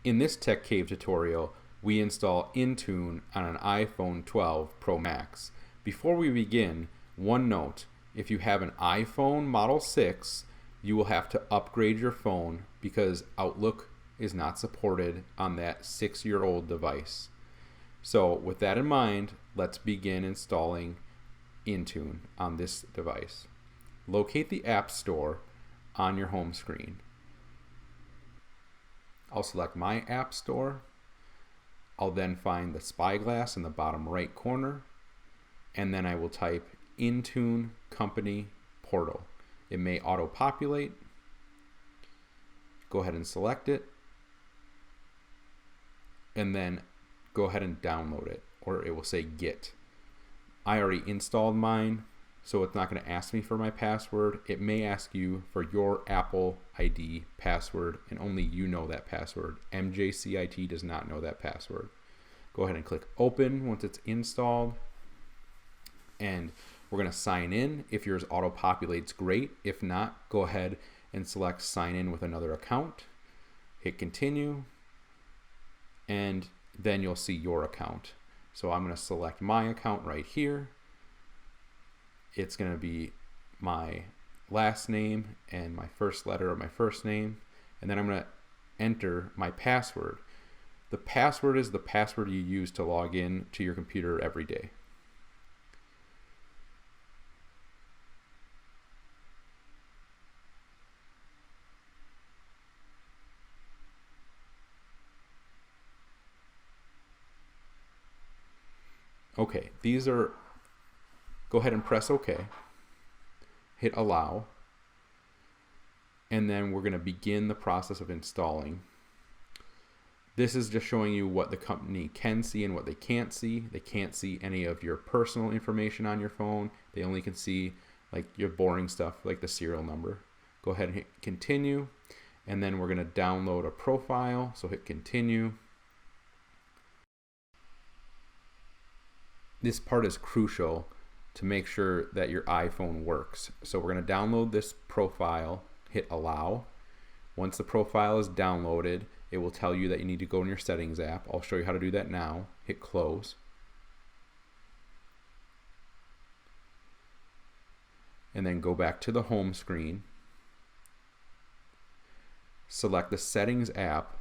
In this Tech Cave tutorial, we install Intune on an iPhone 12 Pro Max. Before we begin, one note: if you have an iPhone Model 6, you will have to upgrade your phone because Outlook is not supported on that 6-year-old device. So with that in mind, let's begin installing Intune on this device. Locate the App Store on your home screen. I'll select my App Store. I'll then find the spyglass in the bottom right corner, and then I will type Intune Company Portal. It may auto-populate. Go ahead and select it, and then go ahead and download it, or it will say Get. I already installed mine, so it's not going to ask me for my password. It may ask you for your Apple ID password, and only you know that password. MJCIT does not know that password. Go ahead and click Open once it's installed, and we're going to sign in. If yours auto-populates, great. If not, go ahead and select Sign in with another account. Hit Continue, and then you'll see your account. So I'm going to select my account right here. It's going to be my last name and my first letter of my first name, and then I'm going to enter my password. The password is the password you use to log in to your computer every day. Okay, go ahead and press OK. Hit Allow. And then we're going to begin the process of installing. This is just showing you what the company can see and what they can't see. They can't see any of your personal information on your phone. They only can see like your boring stuff like the serial number. Go ahead and hit Continue. And then we're going to download a profile. So hit Continue. This part is crucial to make sure that your iPhone works. So we're going to download this profile, hit Allow. Once the profile is downloaded, it will tell you that you need to go in your Settings app. I'll show you how to do that now. Hit Close. And then go back to the home screen. Select the Settings app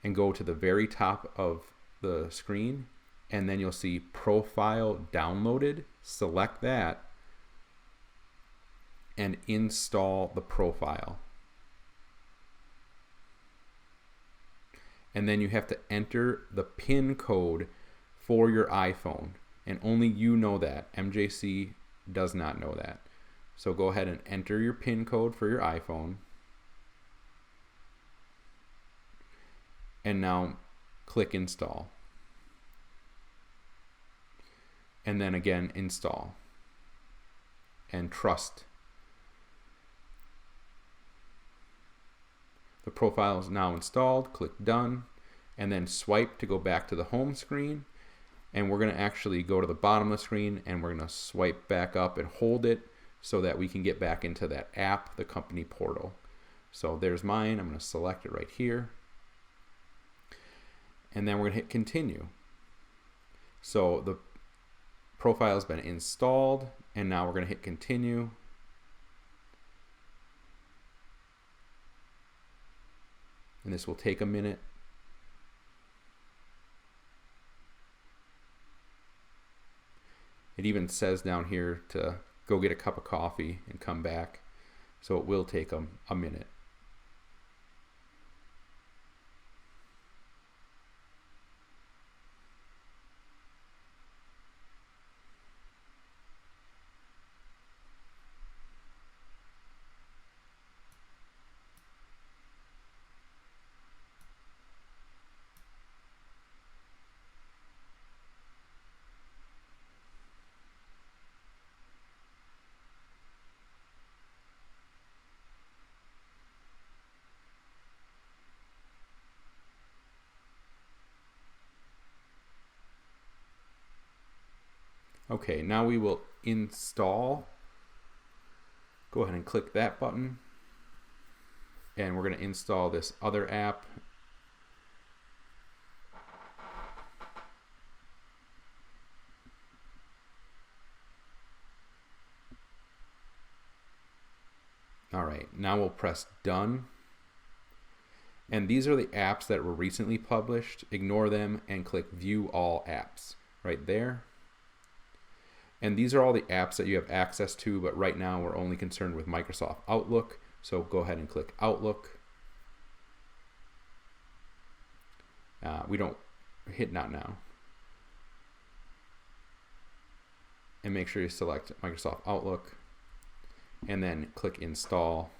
and go to the very top of the screen, and then you'll see Profile Downloaded. Select that and install the profile. And then you have to enter the PIN code for your iPhone, and only you know that. MJC does not know that. So go ahead and enter your PIN code for your iPhone, and now click Install. And then again, install and trust. The profile is now installed. Click Done, and then swipe to go back to the home screen. And we're going to actually go to the bottom of the screen, and we're going to swipe back up and hold it so that we can get back into that app, the company portal. So there's mine. I'm going to select it right here, and then we're going to hit Continue. So the profile has been installed, and now we're going to hit Continue. And this will take a minute. It even says down here to go get a cup of coffee and come back, so it will take a minute. Okay, now we will install. Go ahead and click that button, and we're going to install this other app. All right, now we'll press done. And these are the apps that were recently published. Ignore them and click view all apps right there. And these are all the apps that you have access to, but right now we're only concerned with Microsoft Outlook. So go ahead and click Outlook. We don't hit not now. And make sure you select Microsoft Outlook and then click install.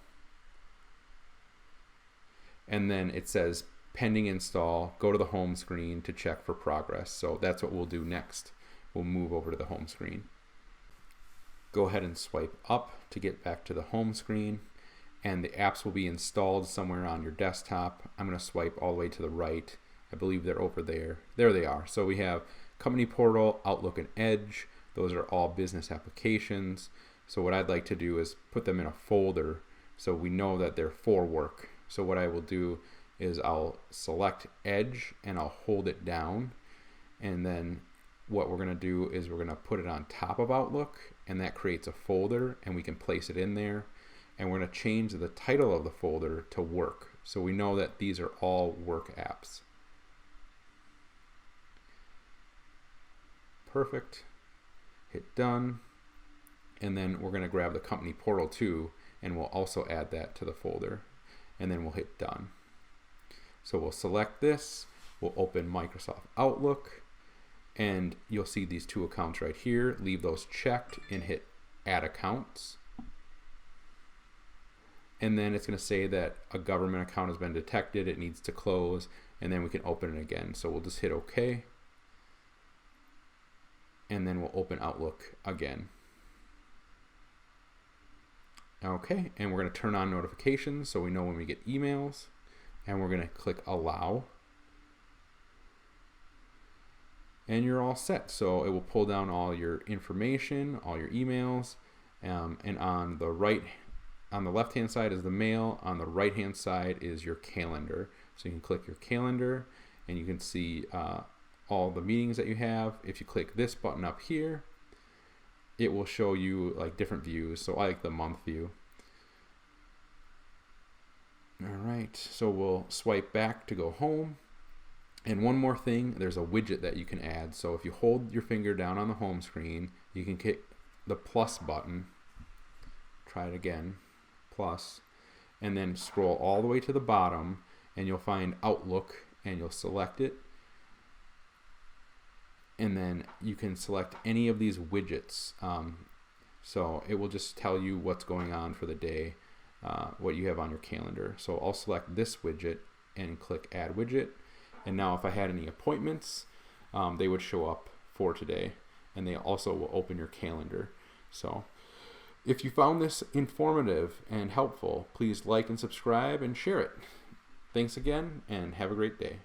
And then it says pending install. Go to the home screen to check for progress. So that's what we'll do next. We'll move over to the home screen. Go ahead and swipe up to get back to the home screen, and the apps will be installed somewhere on your desktop. I'm going to swipe all the way to the right. I believe they're over there. There they are. So we have Company Portal, Outlook, and Edge. Those are all business applications. So what I'd like to do is put them in a folder so we know that they're for work. So what I will do is I'll select Edge and I'll hold it down, and then what we're going to do is we're going to put it on top of Outlook, and that creates a folder, and we can place it in there, and we're going to change the title of the folder to work, so we know that these are all work apps. Perfect. Hit done, and then we're going to grab the Company Portal too, and we'll also add that to the folder, and then we'll hit done. So we'll select this, we'll open Microsoft Outlook, and you'll see these two accounts right here. Leave those checked and hit add accounts. And then it's going to say that a government account has been detected, it needs to close, and then we can open it again. So we'll just hit OK, and then we'll open Outlook again. Okay, and we're going to turn on notifications so we know when we get emails, and we're going to click allow. And you're all set. So it will pull down all your information, all your emails, and on the left hand side is the mail, on the right hand side is your calendar. So you can click your calendar and you can see all the meetings that you have. If you click this button up here, it will show you like different views. So I like the month view. All right, so we'll swipe back to go home. And one more thing, there's a widget that you can add. So if you hold your finger down on the home screen, you can click the plus button. Try it again, plus, and then scroll all the way to the bottom, and you'll find Outlook, and you'll select it. And then you can select any of these widgets. So it will just tell you what's going on for the day, what you have on your calendar. So I'll select this widget and click Add Widget. And now if I had any appointments, they would show up for today, and they also will open your calendar. So if you found this informative and helpful, please like and subscribe and share it. Thanks again, and have a great day.